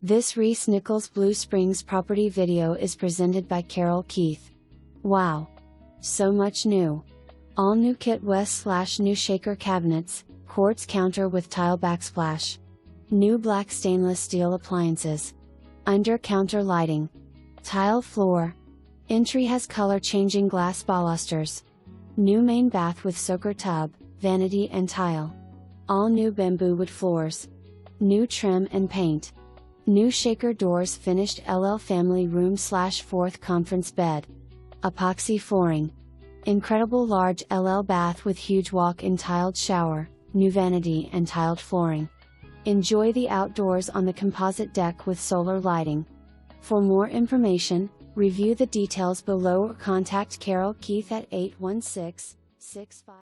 This ReeceNichols Blue Springs property video is presented by ckeith. Wow! So much new. All new kit west/new shaker cabinets, quartz counter with tile backsplash. New black stainless steel appliances. Under counter lighting. Tile floor. Entry has color changing glass balasters. New main bath with soaker tub, vanity and tile. All new bamboo wood floors. New trim and paint. New shaker doors, finished LL family room/fourth conference bed. Epoxy flooring. Incredible large LL bath with huge walk-in tiled shower, new vanity and tiled flooring. Enjoy the outdoors on the composite deck with solar lighting. For more information, review the details below or contact ckeith at 816-65